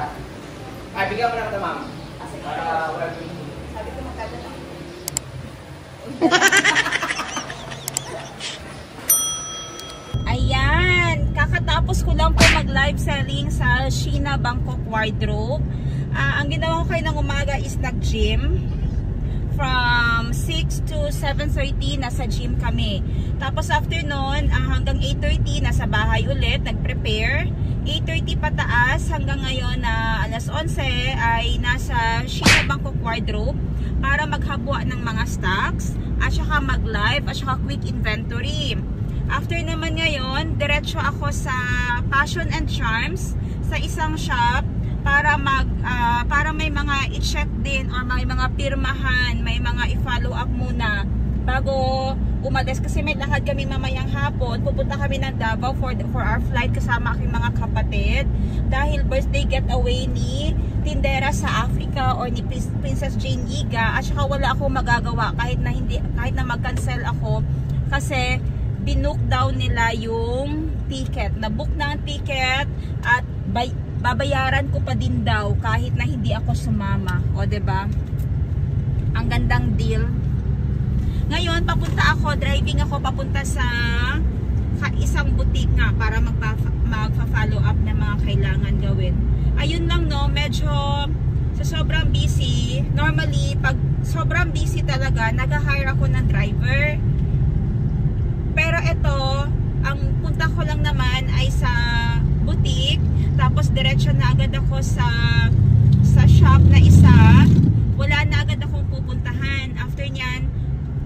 ha? Ay, bigyan mo na ito, ma'am. Para wala sabi ko magkano lang. Ayan, kakatapos ko lang po mag-live selling sa Sheena Bangkok Wardrobe. Ang ginawa ko kayo ng umaga is nag-gym. From 6 to 7:30 nasa gym kami. Tapos afternoon hanggang 8:30 nasa bahay ulit, nag-prepare. 8:30 pataas hanggang ngayon na alas 11 ay nasa Sheena Bangkok Wardrobe para maghabwa ng mga stocks at saka mag-live at saka quick inventory. After naman ngayon, diretso ako sa Passion and Charms sa isang shop para may mga i-check din or may mga pirmahan, may mga i-follow up muna bago umalis kasi may lakad kami mamayang hapon. Pupunta kami ng Davao for our flight kasama aking mga kapatid dahil birthday getaway ni tindera sa Africa or ni Princess Jane Yiga at saka wala akong magagawa kahit na mag-cancel ako kasi binook daw nila yung ticket. Na-book na ang ticket at babayaran ko pa din daw kahit na hindi ako sumama. O, diba? Ang gandang deal. Ngayon, driving ako papunta sa isang boutique nga para magpa-follow up na mga kailangan gawin. Ayun lang no, medyo sa sobrang busy. Normally, pag sobrang busy talaga, nag-hire ako ng driver. Pero ito, ang punta ko lang naman ay sa boutique. Tapos diretso na agad ako sa shop na isa. Wala na agad akong pupuntahan. After nyan,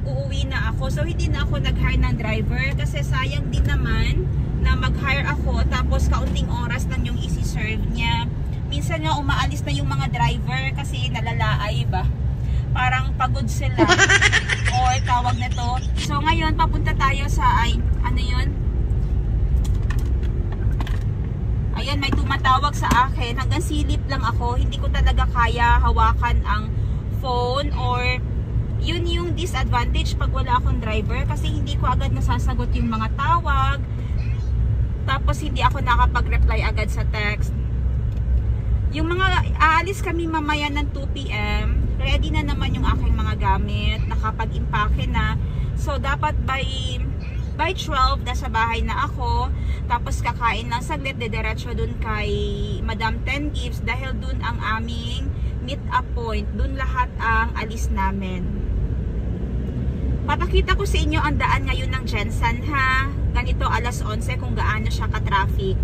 uuwi na ako. So hindi na ako nag-hire ng driver kasi sayang din naman na mag-hire ako tapos kaunting oras lang yung isi-serve niya. Minsan nga umaalis na yung mga driver kasi nalalaay ba? Parang pagod sila. O tawag na to. So ngayon papunta tayo sa ano yun? Ayan, may tumatawag sa akin. Hanggang silip lang ako. Hindi ko talaga kaya hawakan ang phone or yun yung disadvantage pag wala akong driver kasi hindi ko agad nasasagot yung mga tawag. Tapos hindi ako nakapag-reply agad sa text. Yung mga aalis kami mamaya ng 2 PM, ready na naman yung aking mga gamit. Nakapag-impake na. So dapat by 12 nasa bahay na ako. Tapos kakain lang saglit, dediretso dun kay Madam 10 Gives dahil dun ang aming meet up point. Dun lahat ang alis namin. Papakita ko sa inyo ang daan ngayon ng Jensen ha. Ganito alas 11 kung gaano siya ka-traffic.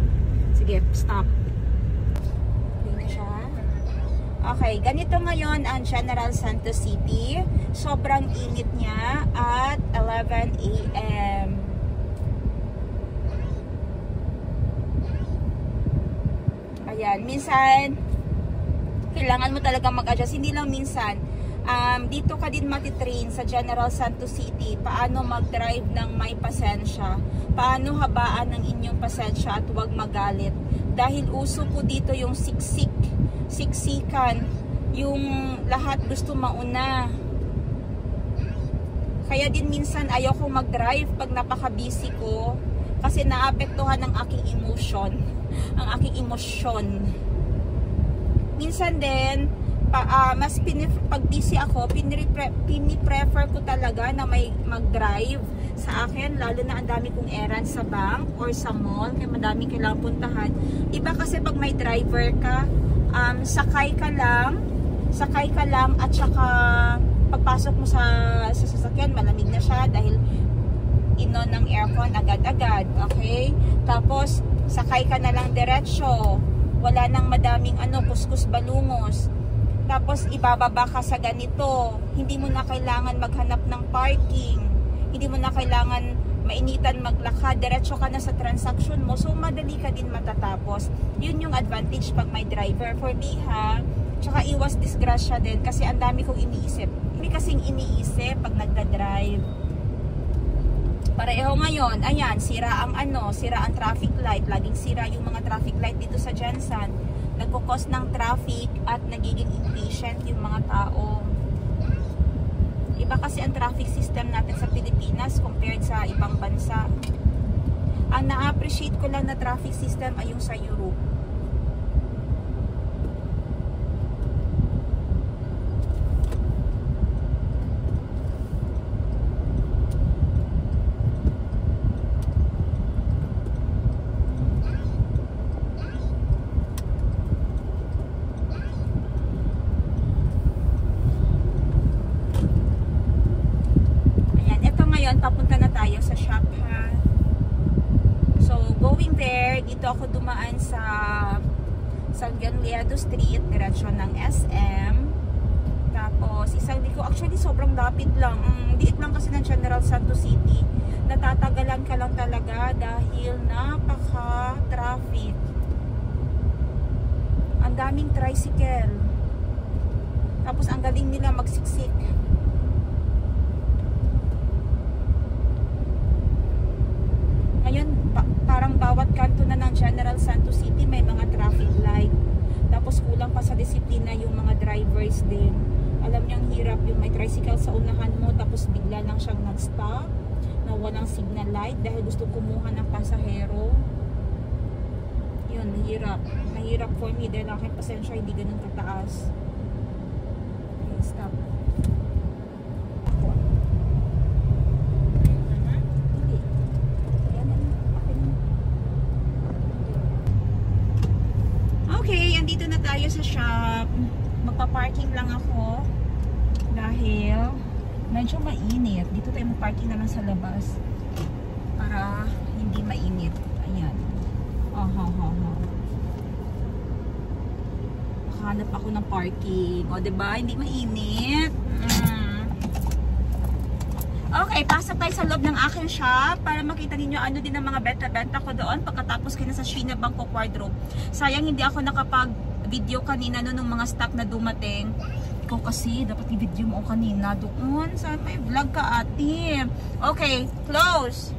Sige, stop. Okay, ganito ngayon ang General Santos City. Sobrang init niya at 11 AM. Ayan, minsan kailangan mo talaga mag-adjust. Hindi lang minsan. Dito ka din matitrain sa General Santos City. Paano mag-drive ng may pasensya. Paano habaan ng inyong pasensya at huwag magalit. Dahil uso po dito yung siksikan. Yung lahat gusto mauna. Kaya din minsan ayoko mag-drive pag napaka-busy ko. Kasi naapektuhan ng aking emotion. Ang aking emosyon. Minsan din, pag busy ako, pini-prefer ko talaga na may mag-drive sa akin. Lalo na ang dami kong errands sa bank or sa mall. Kaya madami kailangang puntahan. Iba kasi pag may driver ka, sakay ka lang at saka pagpasok mo sa sasakyan, malamig na siya dahil inon ng aircon agad-agad. Okay? Tapos, sakay ka na lang diretsyo. Wala nang madaming kuskus balungos. Tapos, ibababa ka sa ganito. Hindi mo na kailangan maghanap ng parking. Hindi mo na kailangan mainitan maglakad. Diretsyo ka na sa transaction mo. So, madali ka din matatapos. Yun yung advantage pag may driver. For me, ha? Tsaka iwas disgrasya din kasi ang dami kong iniisip. Hindi kasing iniisip pag nagda-drive. Pareho ngayon, ayan, sira ang traffic light. Laging sira yung mga traffic light dito sa Jensen. Nagkukos ng traffic at nagiging impatient yung mga tao. Iba kasi ang traffic system natin sa Pilipinas compared sa ibang bansa. Ang na-appreciate ko lang na traffic system ay yung sa Europe. dito ako dumaan sa San Gangliado Street, diretso ng SM. Tapos, isang liko, actually sobrang lapit lang. Liit lang kasi ng General Santos City. Natatagalan ka lang talaga dahil napaka-traffic. Ang daming tricycle. Tapos, ang galing nila magsiksik. Ngayon, parang bawat kanto na ng General Santos City may mga traffic light. Tapos kulang pa sa disiplina yung mga drivers din. Alam niyang hirap yung may tricycle sa unahan mo tapos bigla lang siyang nag-stop na walang signal light dahil gusto kumuha ng pasahero. Yun, mahirap. Mahirap for me dahil aking pasensya hindi ganun kataas. Okay, stop. Okay, andito na tayo sa shop. Magpa-parking lang ako dahil medyo mainit. Dito tayo mag-parking na lang sa labas para hindi mainit. Ayan. Hanap ako ng parking. O, diba? Hindi mainit. Okay, pasok tayo sa loob ng aking shop para makita ninyo ano din ang mga benta-benta ko doon pagkatapos kayo sa Sheena Bangkok Wardrobe. Sayang hindi ako nakapag-video kanina no, ng mga stock na dumating. Ikaw kasi, dapat i-video mo kanina doon. Sa may vlog ka, ate. Okay, close.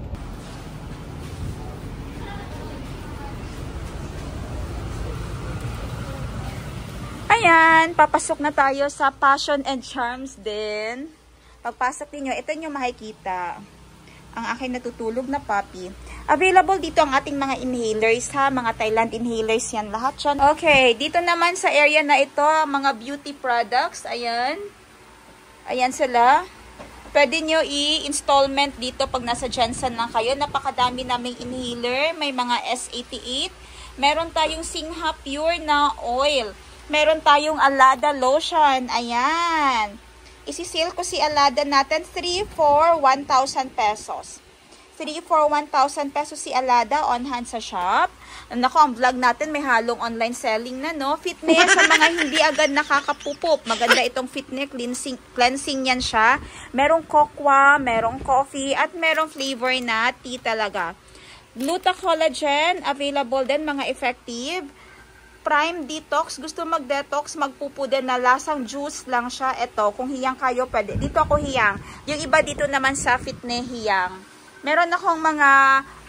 Ayan, papasok na tayo sa Passion and Charms din. Pagpasok niyo, ito yung makikita. Ang aking natutulog na puppy. Available dito ang ating mga inhalers ha. Mga Thailand inhalers yan. Lahat yan. Okay, dito naman sa area na ito, mga beauty products. Ayan. Ayan sila. Pwede nyo i-installment dito pag nasa Jensen lang kayo. Napakadami naming inhaler. May mga S88. Meron tayong Singha Pure na oil. Meron tayong Alada lotion. Ayan. Isi-sale ko si Alada natin 3 for 1,000 pesos. 3 for 1,000 pesos si Alada on hand sa shop. Nako, ang vlog natin may halong online selling na, no? Fitness sa mga hindi agad nakakapupop. Maganda itong fitness cleansing yan siya. Merong cocoa, merong coffee, at merong flavor na tea talaga. Gluta collagen, available din, mga effective. Prime Detox, gusto mag-detox, magpupo din na lasang juice lang siya. Ito, kung hiyang kayo, pwede. Dito ako hiyang. Yung iba dito naman sa fitness hiyang. Meron akong mga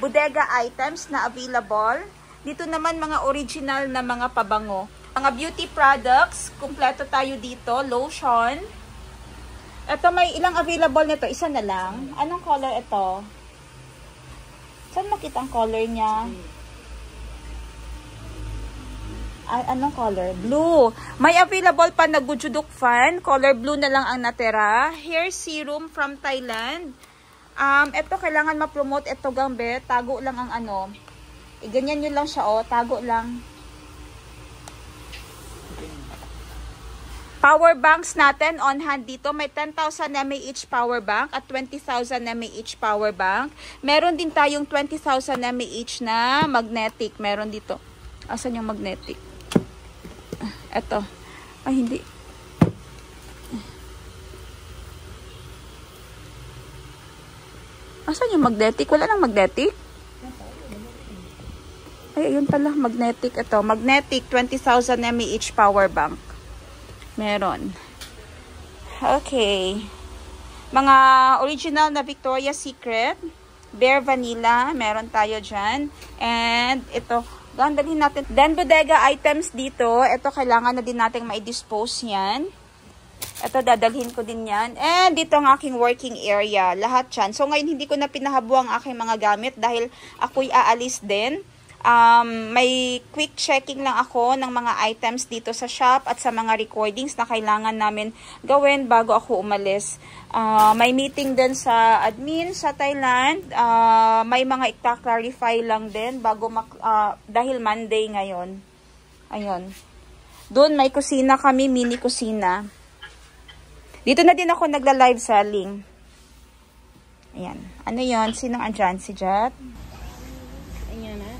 bodega items na available. Dito naman mga original na mga pabango. Mga beauty products, kumpleto tayo dito. Lotion. Ito, may ilang available nito. Isa na lang. Anong color ito? Saan makita ang color niya? Anong color? Blue. May available pa na Gujuduk fan. Color blue na lang ang natira. Hair serum from Thailand. Ito kailangan ma-promote. Ito gambe. Tago lang ang ano. Ganyan nyo lang siya, oh. Tago lang. Power banks natin on hand dito. May 10,000 mAh power bank at 20,000 mAh power bank. Meron din tayong 20,000 mAh na magnetic. Meron dito. Asan yung magnetic? Ito. Ay, hindi. Asan yung magnetic? Wala nang magnetic? Ay, ayun pala. Magnetic. Ito. Magnetic 20,000 mAh power bank. Meron. Okay. Mga original na Victoria's Secret. Bare Vanilla. Meron tayo dyan. And ito. Gandalhin natin. Then, bodega items dito. Ito, kailangan na din natin ma-dispose yan. Ito, dadalhin ko din yan. And, dito ang aking working area. Lahat yan. So, ngayon, hindi ko na pinahabuang aking mga gamit dahil ako'y aalis din. May quick checking lang ako ng mga items dito sa shop at sa mga recordings na kailangan namin gawin bago ako umalis. May meeting din sa admin sa Thailand. May mga ita-clarify lang din bago dahil Monday ngayon. Ayun. Doon may kusina kami, mini kusina. Dito na din ako nagla-live selling. Ayan. Ano yon? Sinong andyan? Si Jet? Ayan na.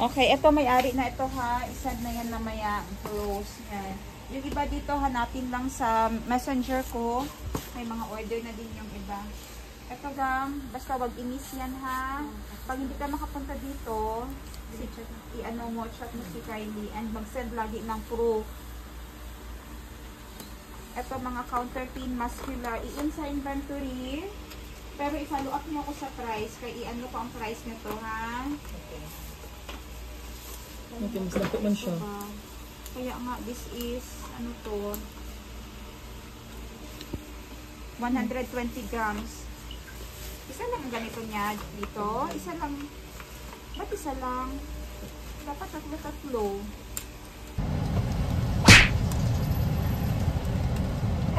Okay, ito may-ari na ito ha. Isad na yan namaya. Close yan. Yung iba dito, hanapin lang sa messenger ko. May mga order na din yung iba. Ito lang, basta wag i-miss yan ha. Pag hindi ka makapunta dito, i-ano mo, chat mo si Kylie and mag-send lagi ng proof. Ito mga counterpin muscular, i-in sa inventory. Pero i-follow up niyo ako sa price. Kaya i-ano ko ang price nito ha. Okay, mas lapit man siya. Kaya nga, this is, ano to, 120 grams. Isa lang ang ganito niya dito. Isa lang. Ba't isa lang? Dapat tatlo.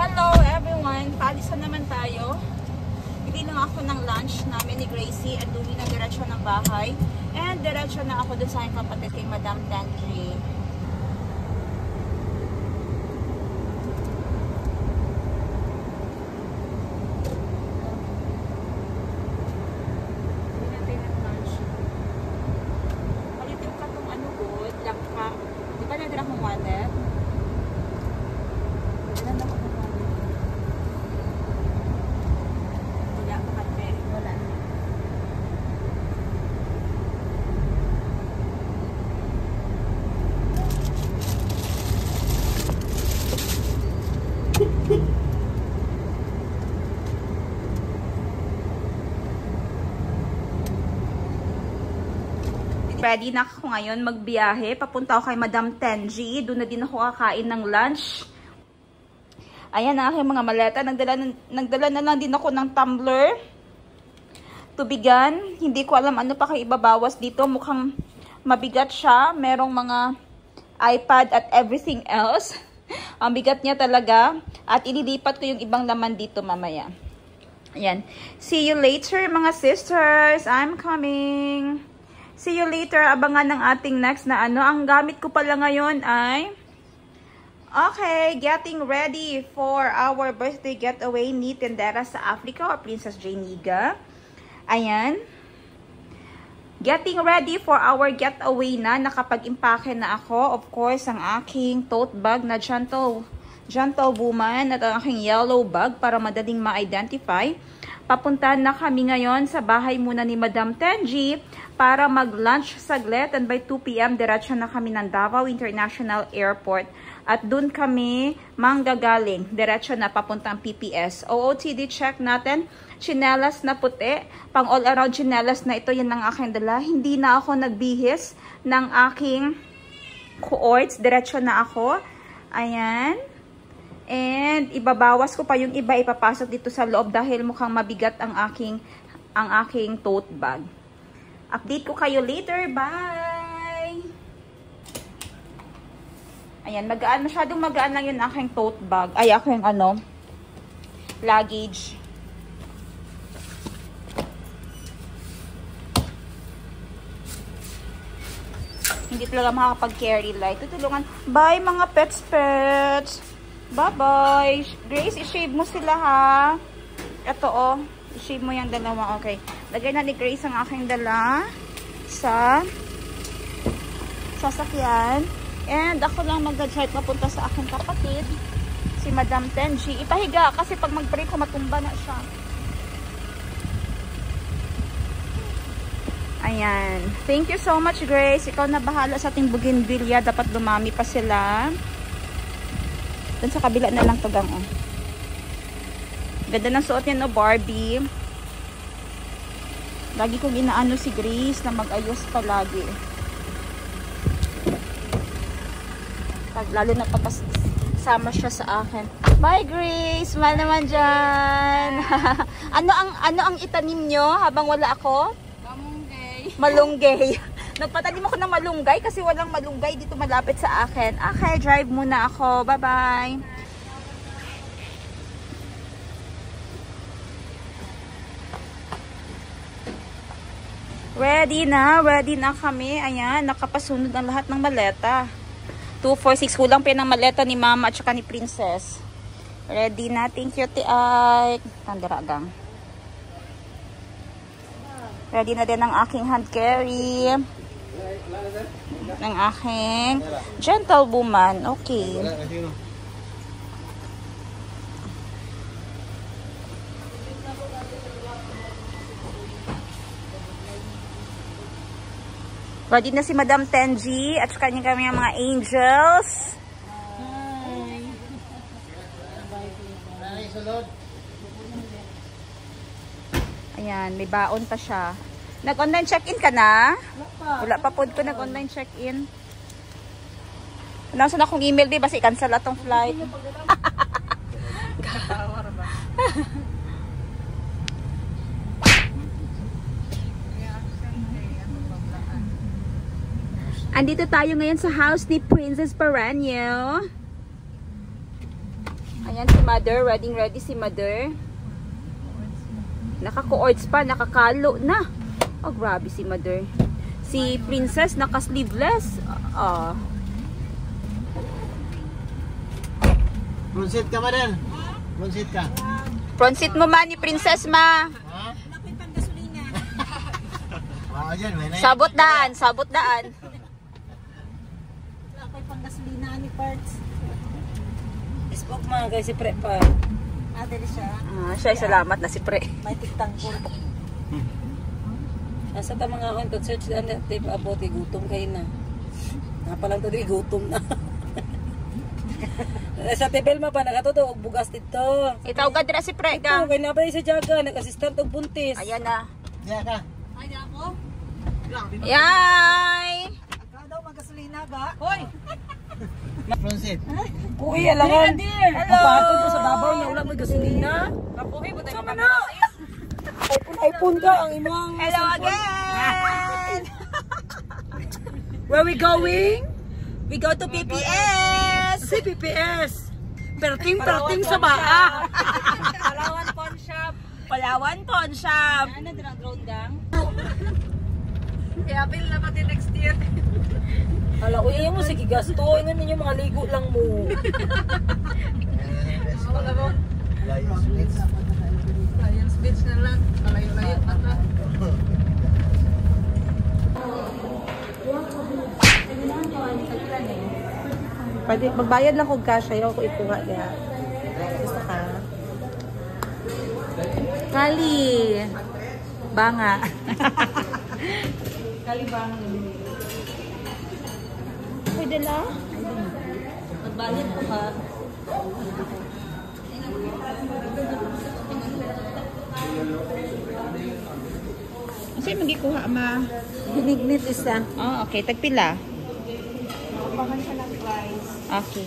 Hello everyone! Palisan naman tayo. Hindi lang ako ng lunch namin ni Gracie at uwi na diretso ng bahay. And diretso na ako dun sa aking kapatid kay Madam Tanji. Ready na ako ngayon magbiyahe. Papunta ako kay Madam Tenji. Doon na din ako kakain ng lunch. Ayan ang aking mga maleta. Nagdala na lang din ako ng tumbler. Tubigan. Hindi ko alam ano pa kayo ibabawas dito. Mukhang mabigat siya. Merong mga iPad at everything else. Ang bigat niya talaga. At ililipat ko yung ibang laman dito mamaya. Ayan. See you later mga sisters. I'm coming. See you later. Abangan ng ating next na ano. Ang gamit ko pala ngayon ay... Okay, getting ready for our birthday getaway ni Tendera sa Africa or Princess Janiga. Ayan. Getting ready for our getaway na. Nakapag-impake na ako. Of course, ang aking tote bag na Gentle Woman at ang aking yellow bag para madaling ma-identify. Papunta na kami ngayon sa bahay muna ni Madam Tenji para mag-lunch saglit and by 2 PM diretso na kami ng Davao International Airport at dun kami manggagaling diretso na papuntang PPS. OOTD check natin, chinelas na puti, pang all around chinelas na ito, yan ang aking dala. Hindi na ako nagbihis ng aking coords, diretso na ako. Ayan. And ibabawas ko pa yung iba, ipapasok dito sa loob dahil mukhang mabigat ang aking tote bag. Update ko kayo later. Bye! Ayan, masyadong magaan lang yung aking tote bag. Ay, aking luggage. Hindi talaga makakapag-carry light. Tutulungan. Bye mga pets! Bye-bye. Grace, i-shave mo sila ha. Ito oh. I-shave mo yung dalawa. Okay. Lagay na ni Grace ang aking dala sa sasakyan. And ako lang mag-drive papunta sa aking kapatid. Si Madam Tenji. Ipahiga kasi pag mag-break ko matumba na siya. Ayan. Thank you so much Grace. Ikaw na bahala sa ating bougainvillea. Dapat dumami pa sila. Doon sa kabila na lang to gang oh. Ganda ng suot niya no Barbie. Lagi kong inaano si Grace na mag-ayos palagi. Lalo na papasama siya sa akin. Bye Grace! Mahal naman dyan! ano ang itanim nyo habang wala ako? Malunggay. Nagpatanim ako ng malunggay kasi walang malunggay dito malapit sa akin. Okay, drive muna ako. Bye-bye. Ready na kami. Ayan, nakapasunod ang lahat ng maleta. 246, kulang pa ng maleta ni Mama at saka ni Princess. Ready na. Thank you, Tiay. Tandaragang. Ready na din ang aking hand carry. ng aking gentlewoman. Okay. Ready na si Madam Tenji at saka niya kami ang mga angels. Ayan, may baon pa siya. Nag-online check-in ka na? Wala pa po ko nag-online check-in. Wala sa akong email, di ba? Kasi cancel atong flight. Andito tayo ngayon sa house ni Princess Peranio. Ayan si Mother. Ready si Mother. Naka-coords pa. Nakakalo na. Oh, grabe si Mother. Si Princess naka-sleeveless. Front ka, Mother. Front ka. Front seat mo man ni Princess ma. Ha? Sabot daan. Sabot daan. Gasolina ni parts. Spoke mga guys, si Pre pa. Dali siya. Siya salamat na si Pre. May tiktangkol. Nasa ta mga akong search na natin about gutom kayo na. Napalang to di gutom na. Sa tebel ma pa nakatuto bugas dito. Itawag dira si Pre. Ito kay na ba sa jaga nag-assistant og buntis. Ayan na. Diyan ka. Ay, di ako. Yay! Ikaw daw magasolina ba? Hoy! Front seat. Kuy alangan. Hello. Pato mo sa babaw na wala may gasolina. Kapuhi mo tayo Sama na. iPhone ka ang imong. Hello again! Where we going? We go to PPS! Si PPS. Perting sa baa. Palawan Pawn Shop. Palawan Pawn Shop. Ano dirang road gang? Kaya bill na pati next year. Hala, uy, mo sige gasto. Ino ninyo mga ligo lang mo. Lions Beach na lang. Malayo-layo pa ta. Pwede, magbayad lang kung cash. Ayaw ko ikuha niya. Gusto ka? Kali. Banga. Kali banga. Pwede na? Magbayad ko ka. Sa'yo magikuha, ma? Ginignit isa. Oh, okay. Tagpila? Bahan siya ng price. Okay.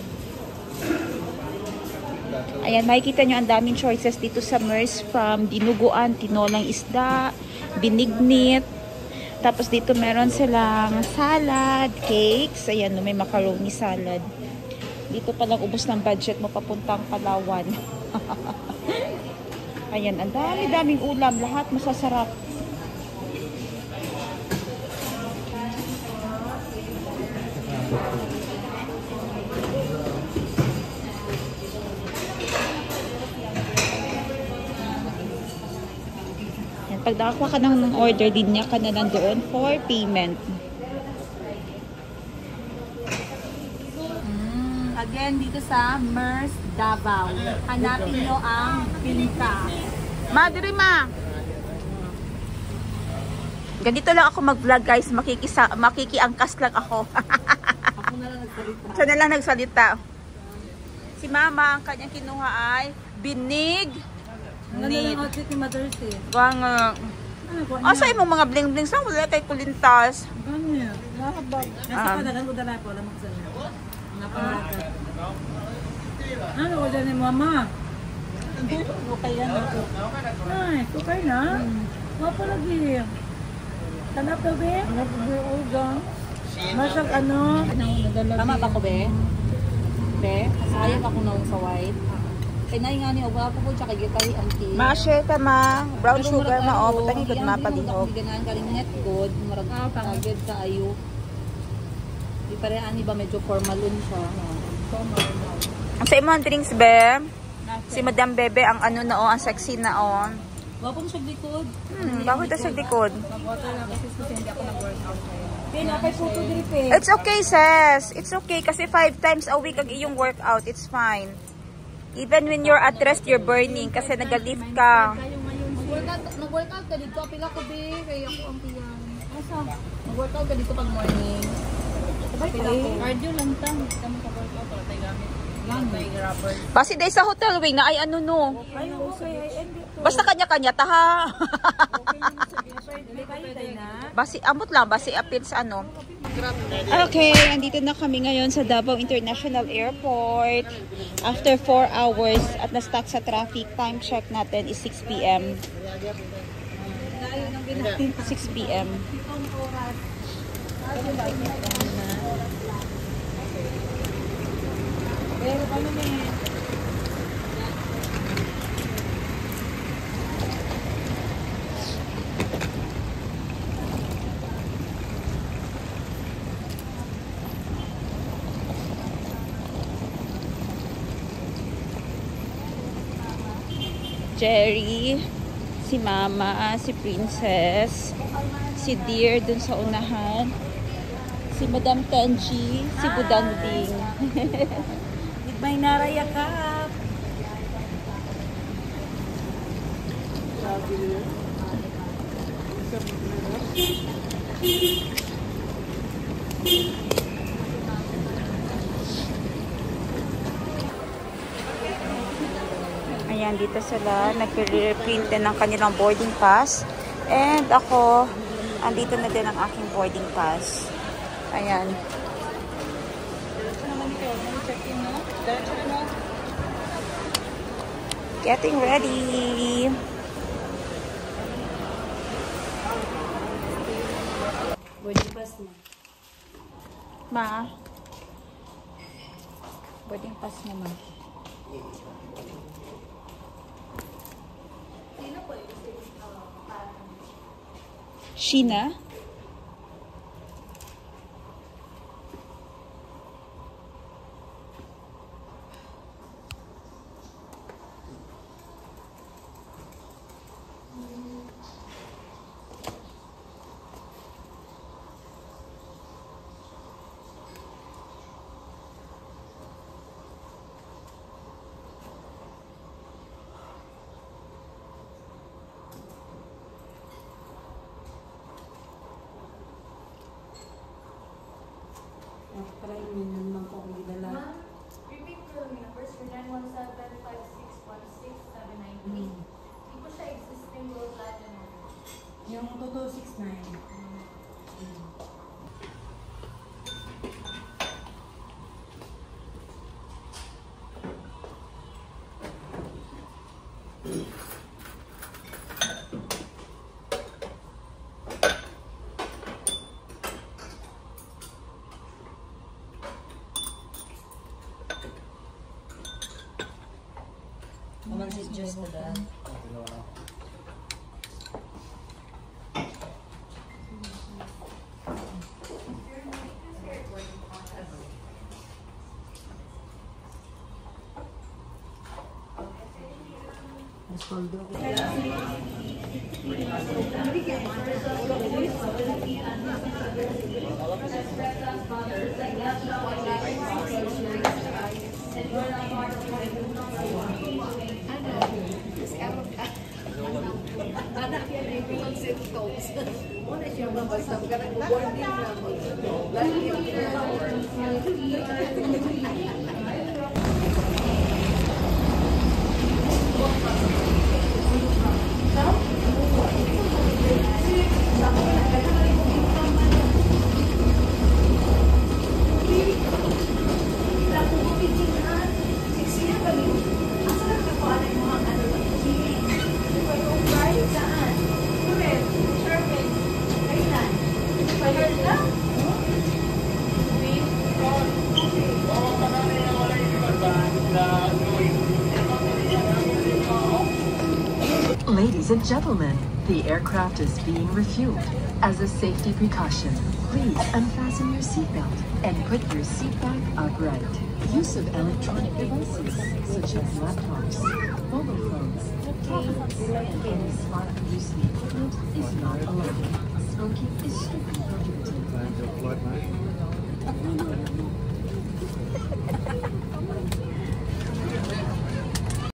Ayan, makikita nyo ang daming choices dito sa Merce, from dinuguan, tinolang isda, binignit. Tapos dito meron silang salad, cakes. Ayan, may macaroni salad. Dito palang ubos ng budget mo papuntang Palawan. Ayan, ang dami-daming ulam. Lahat masasarap. Pag nakakuha ka ng order, linya ka na lang doon for payment. Again, dito sa Merce, Davao. Hanapin nyo ang Pinta. Ma, diri ma! Ganito lang ako mag-vlog, guys. Makikiangkas lang ako. Ako na lang nagsalita. Siya na lang nagsalita. Si Mama, ang kanyang kinuha ay binig. Ano yung outfit ni Mother's Day? Banga. Ano po? Asa yung mga bling-bling sa wala kay kulintas. Ganyan. Nakabag. Nasa padagan ko dala ko. Alam mo ko sa inyo. Napalagat. Ano ko dyan ni Mama? Okay yan ako. Ay, okay na. Wapa lagi. Tanap na be? Tanap na be, ugang. Masag ano? Tama ba ko, be? Be, sayang ako na sa white. Kaya na nga ni Obapo po, tsaka gitari ang tea. Ma-share ka ma. Brown sugar ma o. Patangi good mapalihog. Ganaan ka rin net good. Marag pangagad ka ayo. Di pare ani ba medyo formalun siya. Ang sa imong drinks, be. Si Madam Bebe, ang ano na o, ang sexy na o. Wapong siya likod. Bakit ito sa likod? Mag-water lang kasi hindi ako nag-workout ngayon. It's okay, sis. It's okay kasi 5 times a week ang iyong workout. It's fine. Even when you're at rest, you're burning kasi nag-lift ka. Nag-workout ka dito. Pila ko, be. Kaya ako ang piyang. Asa? Nag-workout ka dito pag morning. Pila ko. Cardio lang tang. Kami ka-workout. Wala tayo gamit. Lang, may rubber. Basi day sa hotel wing na ay ano no. Basta kanya-kanya taha. Basi amot lang, basi apit sa ano. Okay, andito na kami ngayon sa Davao International Airport. After 4 hours at na-stuck sa traffic, time check natin is 6 p.m. 6 p.m. Jerry, si Mama, si Princess, si Dear dun sa unahan, si Madam Tenji, si Budanding. May narayakap. Ayan, dito sila nag-reprint din ng kanilang boarding pass. And ako, andito na din ang aking boarding pass. Ayan. Getting ready. Boarding pass mo. Ma. Boarding pass mo, ma. Sheena? Para yun naman po akong gidala. Repeat the numbers for 917-561-6798. Hindi po siya existing road platinum. Yung 2269. Naman si just na daan. Ladies and gentlemen, the aircraft is being refueled. As a safety precaution, please unfasten your seatbelt and put your seat back upright. Use of electronic devices such as laptops, mobile phones, tablets, and any smart producing equipment is not allowed. smoking is strictly prohibited.